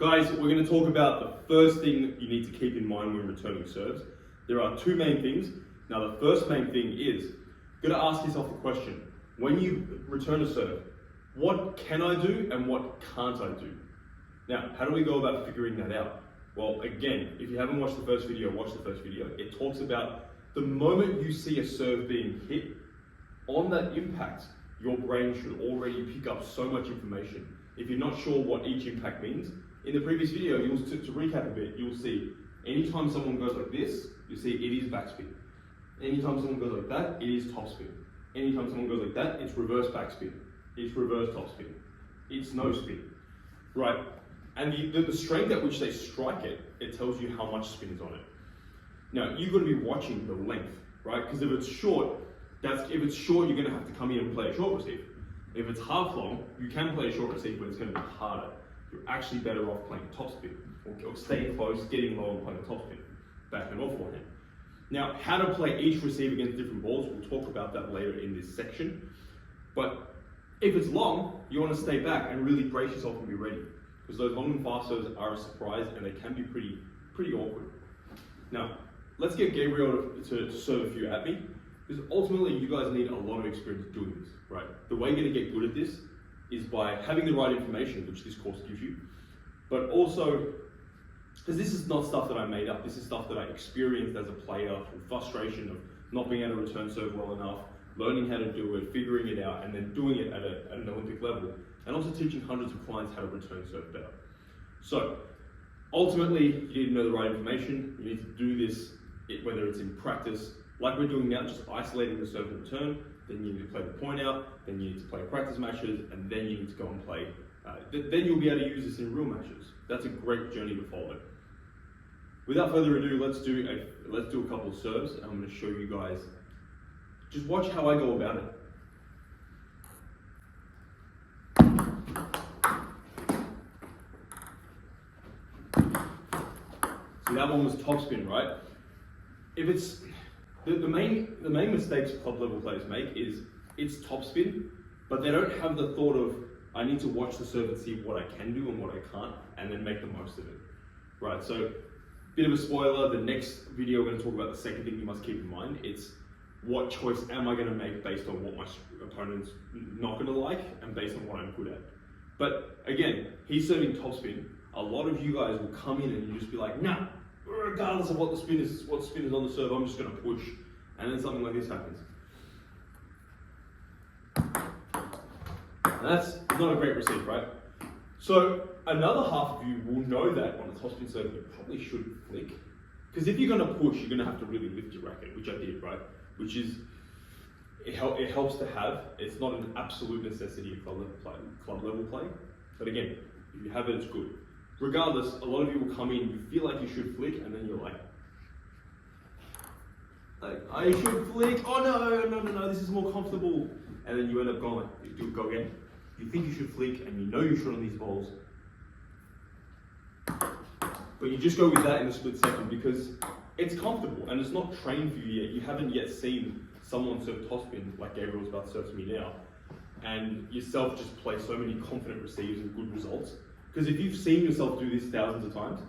Guys, we're going to talk about the first thing you need to keep in mind when returning serves. There are two main things. Now, the first main thing is, you've got to ask yourself the question, when you return a serve, what can I do and what can't I do? Now, how do we go about figuring that out? Well, again, if you haven't watched the first video, watch the first video. It talks about the moment you see a serve being hit, on that impact, your brain should already pick up so much information. If you're not sure what each impact means, in the previous video, to recap a bit, you'll see anytime someone goes like this, you see it is backspin. Anytime someone goes like that, it is topspin. Anytime someone goes like that, it's reverse backspin. It's reverse topspin. It's no spin. Right? And the strength at which they strike it, it tells you how much spin is on it. Now, you've got to be watching the length, right? Because if it's short, you're going to have to come in and play a short receive. If it's half long, you can play a short receive, but it's going to be harder. You're actually better off playing a topspin, or staying close, getting low and playing a topspin, backhand or forehand. Now, how to play each receive against different balls, we'll talk about that later in this section. But if it's long, you want to stay back and really brace yourself and be ready, because those long and fast serves are a surprise and they can be pretty awkward. Now, let's get Gabriel to serve a few at me, because ultimately you guys need a lot of experience doing this, right? The way you're going to get good at this is by having the right information, which this course gives you, but also, because this is not stuff that I made up, this is stuff that I experienced as a player through frustration of not being able to return serve well enough, learning how to do it, figuring it out, and then doing it at an Olympic level, and also teaching hundreds of clients how to return serve better. So, ultimately, you need to know the right information, you need to do this, whether it's in practice, like we're doing now, just isolating the serve and return, then you need to play the point out, then you need to play practice matches, and then you need to go and play. Then you'll be able to use this in real matches. That's a great journey to follow. Without further ado, let's do a couple of serves, and I'm going to show you guys. Just watch how I go about it. See, that one was topspin, right? If it's the main mistakes club level players make is it's topspin, but they don't have the thought of I need to watch the serve and see what I can do and what I can't, and then make the most of it. Right, so bit of a spoiler, the next video we're going to talk about the second thing you must keep in mind. It's what choice am I going to make based on what my opponent's not going to like and based on what I'm good at. But again, he's serving topspin. A lot of you guys will come in and you just be like, nah, regardless of what spin is on the serve, I'm just going to push. And then something like this happens. And that's not a great receive, right? So another half of you will know that on a topspin serve, you probably should flick. Because if you're going to push, you're going to have to really lift your racket, which I did, right? Which is, it helps to have. It's not an absolute necessity of club level play. But again, if you have it, it's good. Regardless, a lot of you will come in, you feel like you should flick, and then you're like I should flick, oh no, this is more comfortable. And then you end up going like, you go again. You think you should flick, and you know you should on these balls. But you just go with that in a split second because it's comfortable and it's not trained for you yet. You haven't yet seen someone serve topspin like Gabriel's about to serve to me now, and yourself just play so many confident receives and good results. Because if you've seen yourself do this thousands of times,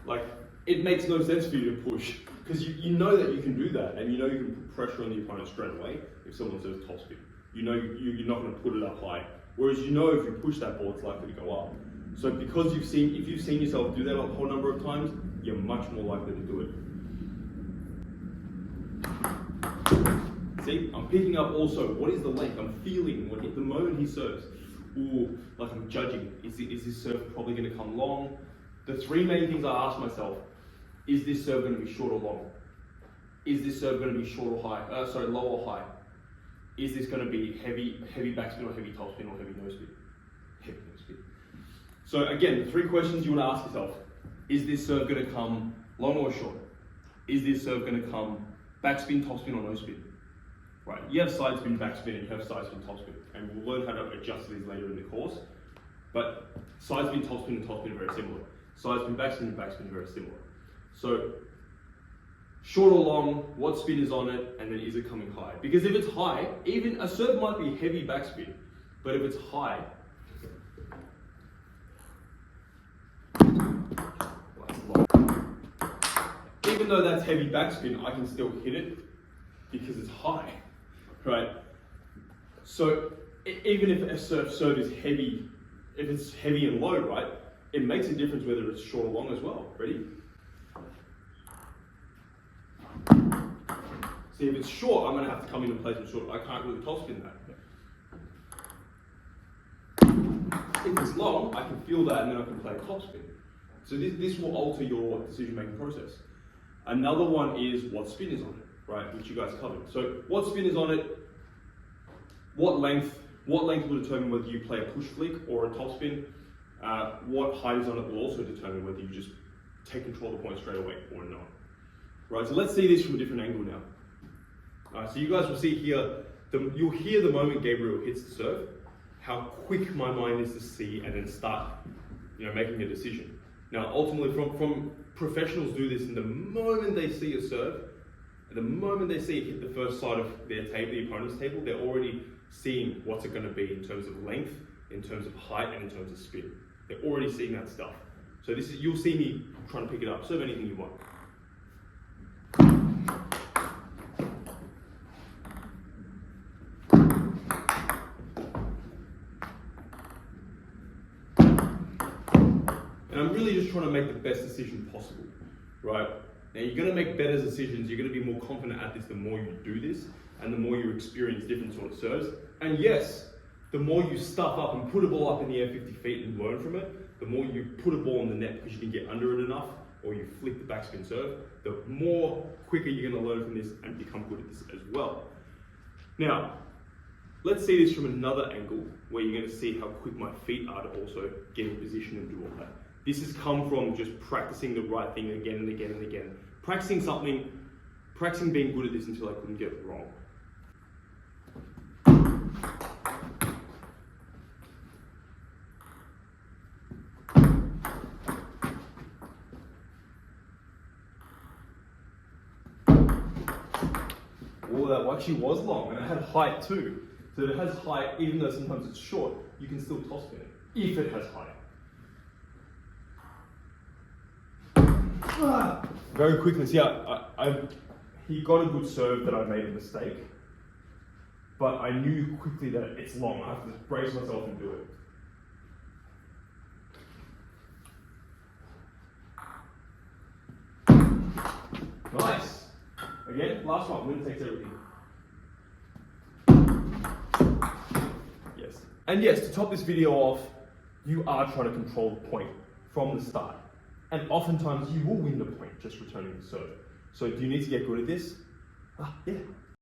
like, it makes no sense for you to push, because you know that you can do that, and you know you can put pressure on the opponent straight away if someone says topspin. You know you're not going to put it up high, whereas you know if you push that ball, it's likely to go up. So because if you've seen yourself do that a whole number of times, you're much more likely to do it. See, I'm picking up also, what is the length? I'm feeling when the moment he serves. Ooh, like I'm judging. Is this serve probably going to come long? The three main things I ask myself: is this serve going to be short or long? Is this serve going to be short or high? Low or high? Is this going to be heavy backspin or heavy topspin or heavy no spin? Heavy no spin. So again, the three questions you want to ask yourself: is this serve going to come long or short? Is this serve going to come backspin, topspin, or no spin? Right, you have side spin, backspin, and you have side spin, topspin, and we'll learn how to adjust these later in the course. But side spin, topspin, and topspin are very similar. Side spin, backspin, and backspin are very similar. So short or long, what spin is on it, and then is it coming high? Because if it's high, even a serve might be heavy backspin, but if it's high, even though that's heavy backspin, I can still hit it because it's high, right? So even if a serve is heavy, if it's heavy and low, right, it makes a difference whether it's short or long as well. Ready? See, if it's short, I'm going to have to come in and play some short. I can't really topspin that. If it's long, I can feel that and then I can play a topspin. So this will alter your decision-making process. Another one is what spin is on it, right, which you guys covered. So what spin is on it, what length will determine whether you play a push flick or a topspin. What height is on it will also determine whether you just take control of the point straight away or not. Right, so let's see this from a different angle now. So you guys will see here, you'll hear the moment Gabriel hits the serve, how quick my mind is to see and then start, making a decision. Now, ultimately, from professionals do this, and the moment they see a serve, the moment they see it hit the first side of their table, the opponent's table, they're already seeing what's it going to be in terms of length, in terms of height, and in terms of spin. They're already seeing that stuff. So you'll see me trying to pick it up. Serve anything you want. And I'm really just trying to make the best decision possible, right? Now you're going to make better decisions, you're going to be more confident at this the more you do this, and the more you experience different sort of serves. And yes, the more you stuff up and put a ball up in the air 50 feet and learn from it, the more you put a ball in the net because you can get under it enough, or you flick the backspin serve, the more quicker you're going to learn from this and become good at this as well. Now, let's see this from another angle where you're going to see how quick my feet are to also get in position and do all that. This has come from just practicing the right thing again and again and again. Practicing being good at this until I couldn't get it wrong. Well, that actually was long, and it had height too. So if it has height, even though sometimes it's short, you can still topspin it, if it has height. Very quickly, see, he got a good serve that I made a mistake, but I knew quickly that it's long. I have to brace myself and do it. Nice. Again, last one. Winner takes everything. Yes. And yes, to top this video off, you are trying to control the point from the start. And oftentimes you will win the point just returning the serve. So do you need to get good at this? Yeah.